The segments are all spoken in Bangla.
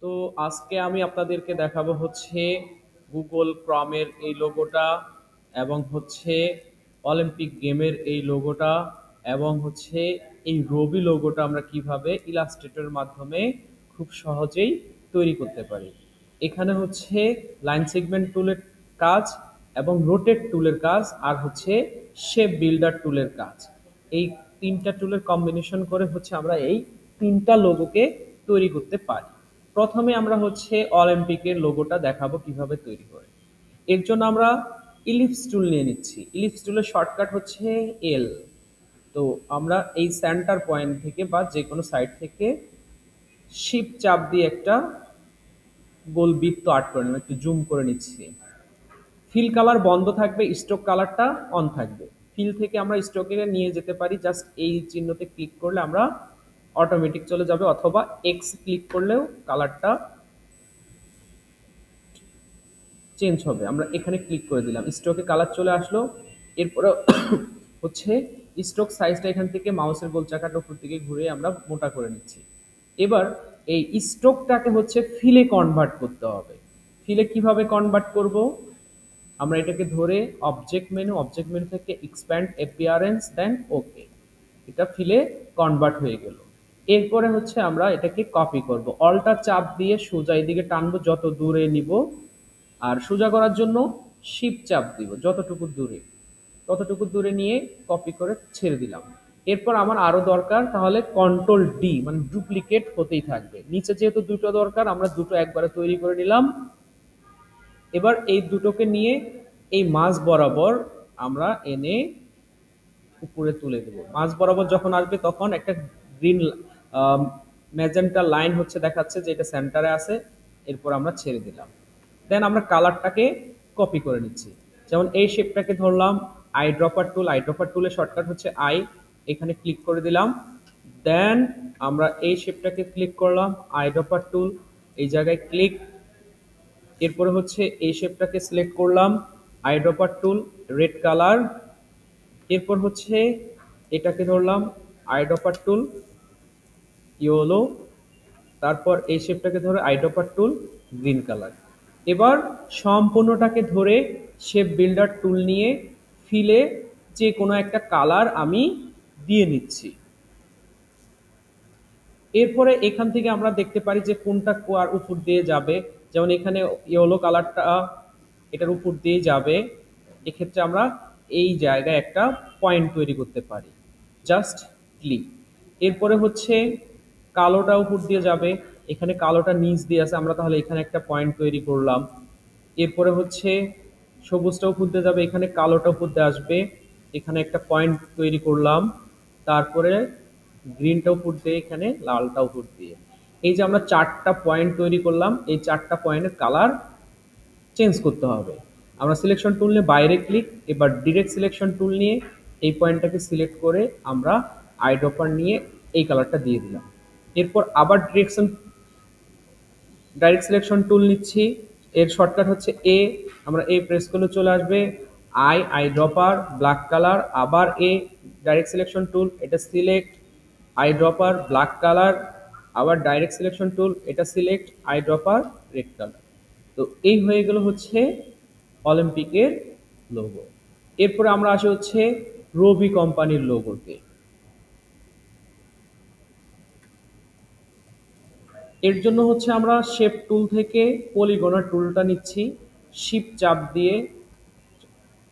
তো আজকে আমি আপনাদেরকে দেখাবো হচ্ছে গুগল ক্রমের এই লোগোটা এবং হচ্ছে অলিম্পিক গেমের এই লোগোটা এবং হচ্ছে এই রবি লোগোটা আমরা কিভাবে ইলাস্ট্রেটরের মাধ্যমে খুব সহজেই তৈরি করতে পারি। এখানে হচ্ছে লাইন সেগমেন্ট টুলের কাজ এবং রোটেট টুলের কাজ আর হচ্ছে শেপ বিল্ডার টুলের কাজ। এই তিনটা টুলের কম্বিনেশন করে হচ্ছে আমরা এই তিনটা লোগোকে তৈরি করতে পারি। প্রথমে আমরা হচ্ছে অলিম্পিকের লোগোটা দেখাবো কিভাবে তৈরি করে। এর জন্য আমরা ইলিপস টুল নিয়ে নিচ্ছি। ইলিপস টুলের শর্টকাট হচ্ছে এল। তো আমরা এই সেন্টার পয়েন্ট থেকে বা যে কোনো সাইড থেকে শিপ চাপ দিয়ে একটা গোল বৃত্ত আর্ট করে নেব। একটু জুম করে নিচ্ছি। ফিল কালার বন্ধ থাকবে, স্ট্রোক কালারটা অন থাকবে। ফিল থেকে আমরা স্ট্রোকে নিয়ে যেতে পারি, জাস্ট এই চিহ্নতে ক্লিক করলে আমরা অটোমেটিক চলে যাবে, অথবা এক্স ক্লিক করলেও কালারটা চেঞ্জ হবে। আমরা এখানে ক্লিক করে দিলাম, স্ট্রোকে কালার চলে আসলো। এরপরে হচ্ছে স্ট্রোক সাইজটা এখান থেকে মাউসের গোল চাকাটা উপর দিকে ঘুরে আমরা মোটা করে নিচ্ছি। এবার এই স্ট্রোকটাকে হচ্ছে ফিলে কনভার্ট করতে হবে। ফিলে কিভাবে কনভার্ট করব? আমরা এটাকে ধরে অবজেক্ট মেনু থেকে এক্সপ্যান্ড অ্যাপিয়ারেন্স দেন ওকে, এটা ফিলে কনভার্ট হয়ে গেল। এরপরে হচ্ছে আমরা এটাকে কপি করব, অল্টা চাপ দিয়ে সোজা এদিকে টানবো যত দূরে নিব, আর সোজা করার জন্য শিফট চাপ দিব যতটুকু দূরে, ততটুকু দূরে নিয়ে কপি করে ছেড়ে দিলাম। এরপর আমার আরো দরকার, তাহলে কন্ট্রোল ডি, মানে ডুপ্লিকেট হতেই থাকবে। নিচে যেহেতু দুটো দরকার, আমরা দুটো একবারে তৈরি করে নিলাম। এবার এই দুটোকে নিয়ে এই মাঝ বরাবর আমরা এনে উপরে তুলে দেব। মাঝ বরাবর যখন আসবে তখন একটা গ্রিন ম্যাজেন্টা লাইন হচ্ছে দেখাচ্ছে যে এটা সেন্টারে আছে। এরপর আমরা ছেড়ে দিলাম। দেন আমরা কালারটাকে কপি করে নিচ্ছি। যেমন এই শেপটাকে ধরলাম, আই ড্রপার টুলের শর্টকাট হচ্ছে আই, এখানে ক্লিক করে দিলাম। দেন আমরা এই শেপটাকে ক্লিক করলাম, আই ড্রপার টুল, এই জায়গায় ক্লিক। এরপরে হচ্ছে এই শেপটাকে সিলেক্ট করলাম, I dropper tool, red colour. এরপর হচ্ছে এটাকে ধরলাম, আই ড্রপার টুল, ইয়েলো। তারপর এই শেপটাকে ধরে I dropper tool, green colour. এবার সম্পূর্ণটাকে ধরে শেপ বিল্ডার টুল নিয়ে ফিলে যে কোনো একটা কালার আমি দিয়ে নিচ্ছি। এরপরে এখান থেকে আমরা দেখতে পারি যে কোনটা কোয়ার উপর দিয়ে যাবে। যেমন এখানে ইয়েলো কালারটা এটার উপর দিয়ে যাবে, এক্ষেত্রে আমরা এই জায়গায় একটা পয়েন্ট তৈরি করতে পারি, জাস্ট ক্লিক। এরপরে হচ্ছে কালোটা উপর দিয়ে যাবে, এখানে কালোটা নিচ দিয়ে আছে, আমরা তাহলে এখানে একটা পয়েন্ট তৈরি করলাম। এরপরে হচ্ছে সবুজটা উপর দিয়ে যাবে, এখানে কালোটা উপর দিয়ে আসবে, এখানে একটা পয়েন্ট তৈরি করলাম। তারপরে গ্রিনটা উপর দিয়ে, এখানে লালটা উপর দিয়ে। এই যে আমরা চারটা পয়েন্ট তৈরি করলাম, এই চারটা পয়েন্টের কালার চেঞ্জ করতে হবে। আমরা সিলেকশন টুল নিয়ে বাইরে ক্লিক, এবার ডিরেক্ট সিলেকশন টুল নিয়ে এই পয়েন্টটাকে সিলেক্ট করে আমরা আইড্রপার নিয়ে এই কালারটা দিয়ে দিলাম। এরপর আবার ডাইরেক্ট সিলেকশন টুল নিচ্ছি, এর শর্টকাট হচ্ছে এ, আমরা এ প্রেস করলে চলে আসবে আই ড্রপার ব্ল্যাক কালার, আবার এ, ডাইরেক্ট সিলেকশন টুল, এটা select I dropper black colour, আবার ডাইরেক্ট সিলেকশন টুল, এটা select I dropper red colour. তো এই হয়ে গেল হচ্ছে অলিম্পিকের লোগো। এরপরে আমরা আসি হচ্ছে রবি কোম্পানির লোগোতে। এর জন্য হচ্ছে আমরা শেপ টুল থেকে পলিগনার টুলটা নিচ্ছি, শিফট চাপ দিয়ে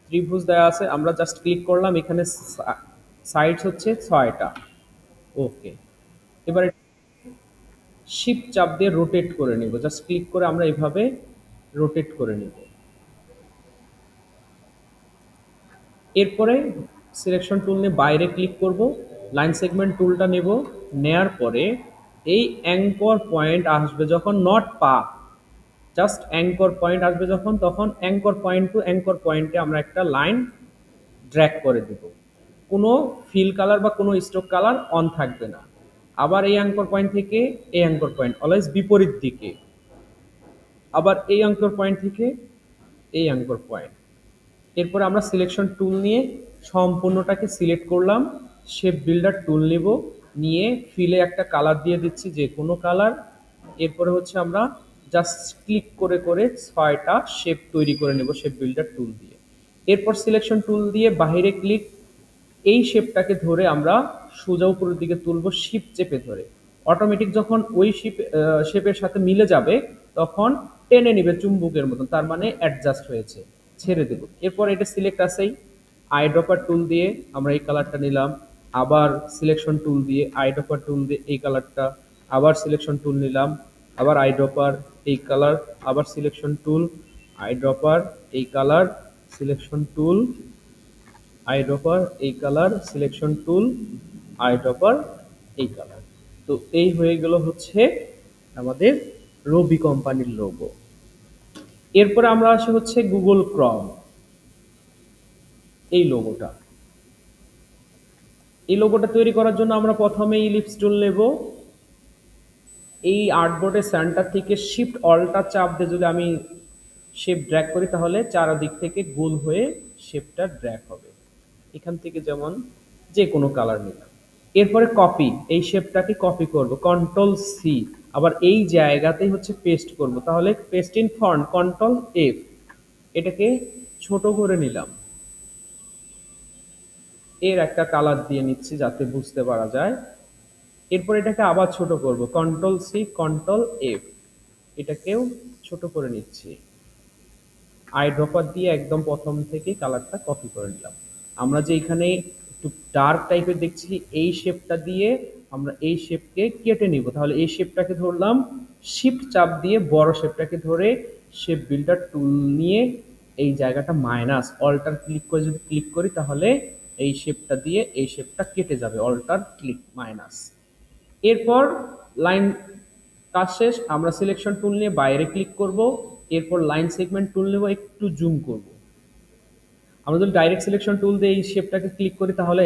ত্রিভুজ দেওয়া আছে, আমরা জাস্ট ক্লিক করলাম, এখানে সাইড হচ্ছে 6টা। ওকে, এবারে শিফট চাপ দিয়ে রোটেট করে নিব, জাস্ট ক্লিক করে আমরা এভাবে রোটেট করে নিব। এরপরে সিলেকশন টুল নিয়ে বাইরে ক্লিক করব, লাইন সেগমেন্ট টুলটা নেব, নেয়ার পরে এই অ্যাঙ্কর পয়েন্ট আসবে যখন, নট পা, জাস্ট অ্যাঙ্কর পয়েন্ট আসবে যখন, তখন অ্যাঙ্কর পয়েন্ট টু অ্যাঙ্কর পয়েন্টে আমরা একটা লাইন ড্র্যাগ করে দেব। কোনো ফিল কালার বা কোনো স্ট্রোক কালার অন থাকবে না। আবার এই অ্যাঙ্কর পয়েন্ট থেকে এই অ্যাঙ্কর পয়েন্ট অলওয়েজ বিপরীত দিকে, আবার এই অ্যাঙ্কর পয়েন্ট থেকে এই অ্যাঙ্কর পয়েন্ট। এরপরে আমরা সিলেকশন টুল নিয়ে সম্পূর্ণটাকে সিলেক্ট করলাম, শেপ বিল্ডার টুল নিব, নিয়ে ফিলে একটা কালার দিয়ে দিচ্ছি, যে কোনো কালার। এরপরে হচ্ছে আমরা জাস্ট ক্লিক করে করে 6টা শেপ তৈরি করে নেব শেপ বিল্ডার টুল দিয়ে। এরপর সিলেকশন টুল দিয়ে বাহিরে ক্লিক, এই শেপটাকে ধরে আমরা সোজা উপরের দিকে তুলবো শিপ চেপে ধরে। অটোমেটিক যখন ওই শেপের সাথে মিলে যাবে তখন টেনে নিবে চুম্বকের মতন, তার মানে অ্যাডজাস্ট হয়েছে, ছেড়ে দেব। এরপর এটা সিলেক্ট আছেই, আই ড্রপার টুল দিয়ে আমরা এই কালারটা নিলাম, আবার সিলেকশন টুল দিয়ে আই ড্রপার টুল দিয়ে এই কালারটা, আবার সিলেকশন টুল নিলাম, আবার আই ড্রপার এই কালার, আবার সিলেকশন টুল আই ড্রপার এই colour, selection tool eye dropper এই colour, selection tool eye dropper এই কালার। তো এই হয়ে গেল হচ্ছে আমাদের রবি কোম্পানির লোগো। এরপরে আমরা আসি হচ্ছে গুগল ক্রম, এই লোগোটা। এই লোগোটা তৈরি করার জন্য আমরা প্রথমে ইলিপস টুল নেব। এই আর্টবোর্ডের সেন্টার থেকে শিফট অল্টা চাপ দিয়ে যদি আমি শেপ ড্র্যাগ করি তাহলে চারদিক থেকে গোল হয়ে শেপটা ড্র্যাগ হবে। এখান থেকে যেমন যে কোনো কালার নিলাম। এরপরে কপি, এই শেপটাকে কপি করব, কন্ট্রোল সি, আবার এই জায়গাতেই হচ্ছে পেস্ট করব। তাহলে paste in front control F, এটাকে ছোট করে নিলাম, এর একটা কালার দিয়ে নিচ্ছি যাতে বুঝতে পারা যায়। এরপর এটাকে আবার ছোট করব, কন্ট্রোল সি কন্ট্রোল এফ, এটাকেও ছোট করে নিচ্ছি। আই ড্রপার দিয়ে একদম প্রথম থেকে কালারটা কপি করে নিলাম। আমরা যে এখানে একটু ডার্ক টাইপের দেখছি এই শেপটা দিয়ে আমরা এই শেপকে কেটে নিব। তাহলে এই শেপটাকে ধরলাম, শিফট চাপ দিয়ে বড় শেপটাকে ধরে শেপ বিল্ডার টুল নিয়ে এই জায়গাটা মাইনাস, অল্টার ক্লিক করে যদি ক্লিক করি তাহলে এই শেপটা দিয়ে এই শেপটা কেটে যাবে, অল্টার ক্লিক মাইনাস। এরপর লাইন কাজ শেষ, আমরা সিলেকশন টুল নিয়ে বাইরে ক্লিক করব। এরপর লাইন সেগমেন্ট টুল নেব, একটু জুম করব। আমরা যদি ডাইরেক্ট সিলেকশন টুল দিয়ে এই শেপটাকে ক্লিক করি তাহলে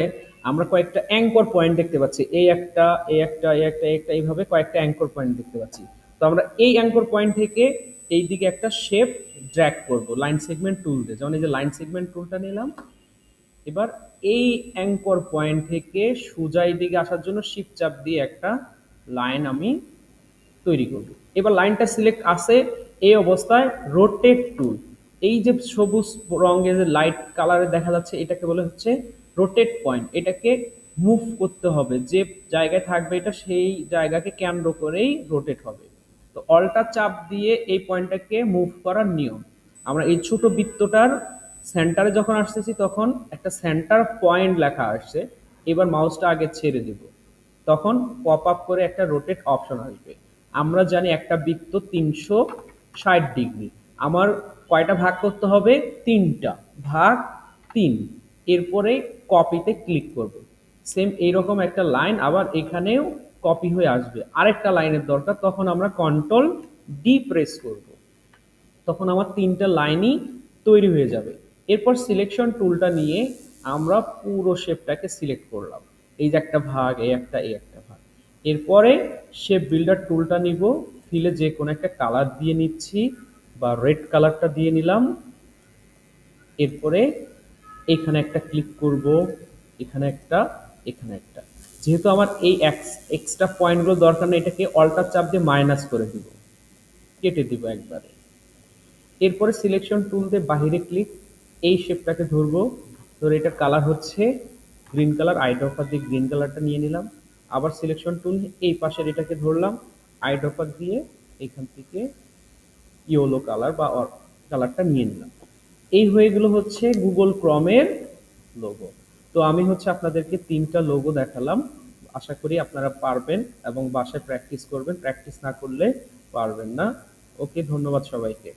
আমরা কয়েকটা অ্যাঙ্কর পয়েন্ট দেখতে পাচ্ছি, এই একটা এই একটা এই একটা একটা এইভাবে কয়েকটা অ্যাঙ্কর পয়েন্ট দেখতে পাচ্ছি। তো আমরা এই অ্যাঙ্কর পয়েন্ট থেকে এই দিকে একটা শেপ ড্র্যাগ করব লাইন সেগমেন্ট টুল দিয়ে। যেমন এই যে লাইন সেগমেন্ট টুলটা নিলাম, এবার এই অ্যাঙ্কর পয়েন্ট থেকে সোজা এই দিকে আসার জন্য শিফট চাপ দিয়ে একটা লাইন আমি তৈরি করব। এবার লাইনটা সিলেক্ট আছে এই অবস্থায় রোটেট টুল, এই যে সবুজ রঙের যে লাইট কালারে দেখা যাচ্ছে এটাকে বলে হচ্ছে রোটেট পয়েন্ট। এটাকে মুভ করতে হবে, যে জায়গায় থাকবে এটা সেই জায়গাকে কেন্দ্র করেই রোটেট হবে। তো অল্টা চাপ দিয়ে এই পয়েন্টটাকে মুভ করার নিয়ম, আমরা এই ছোট বৃত্তটার সেন্টারে যখন আসতেছি তখন একটা সেন্টার পয়েন্ট লেখা আসছে, এবার মাউসটা আগে ছেড়ে দিব, তখন পপ আপ করে একটা রোটেট অপশন আসবে। আমরা জানি একটা বৃত্ত 360 ডিগ্রি, আমার কয়টা ভাগ করতে হবে, 3টা, ভাগ 3। এরপরে কপিতে ক্লিক করব, সেম এইরকম একটা লাইন আবার এখানেও কপি হয়ে আসবে। আরেকটা লাইনের দরকার, তখন আমরা কন্ট্রোল ডি প্রেস করব, তখন আমার 3টা লাইনই তৈরি হয়ে যাবে। এরপর সিলেকশন টুলটা নিয়ে আমরা পুরো শেপটাকে সিলেক্ট করলাম, এই যে একটা ভাগ, এই একটা, এই একটা ভাগ। এরপরে শেপ বিল্ডার টুলটা নিব, ফিলে যে কোনো একটা কালার দিয়ে নিচ্ছি, বা রেড কালারটা দিয়ে নিলাম। এরপরে এখানে একটা ক্লিক করব, এখানে একটা, এখানে একটা। যেহেতু আমার এই এক্সট্রা পয়েন্টগুলো দরকার নেই, এটাকে অল্টার চাপ দিয়ে মাইনাস করে দিব, কেটে দিব একবারে। এরপরে সিলেকশন টুল দিয়ে বাহিরে ক্লিক, এই শেপটাকে ধরবো, ধরে এটা কালার হচ্ছে গ্রিন কালার, আই ড্রপার দিয়ে গ্রিন কালারটা নিয়ে নিলাম। আবার সিলেকশন টুল এই পাশের এটাকে ধরলাম, আই ড্রপার দিয়ে এখান থেকে ইয়েলো কালার বা কালারটা নিয়ে নিলাম। এই হয়ে গেল হচ্ছে গুগল ক্রমের লোগো। তো আমি হচ্ছে আপনাদেরকে 3টা লোগো দেখালাম, আশা করি আপনারা পারবেন এবং বাসায় প্র্যাকটিস করবেন, প্র্যাকটিস না করলে পারবেন না। ওকে, ধন্যবাদ সবাইকে।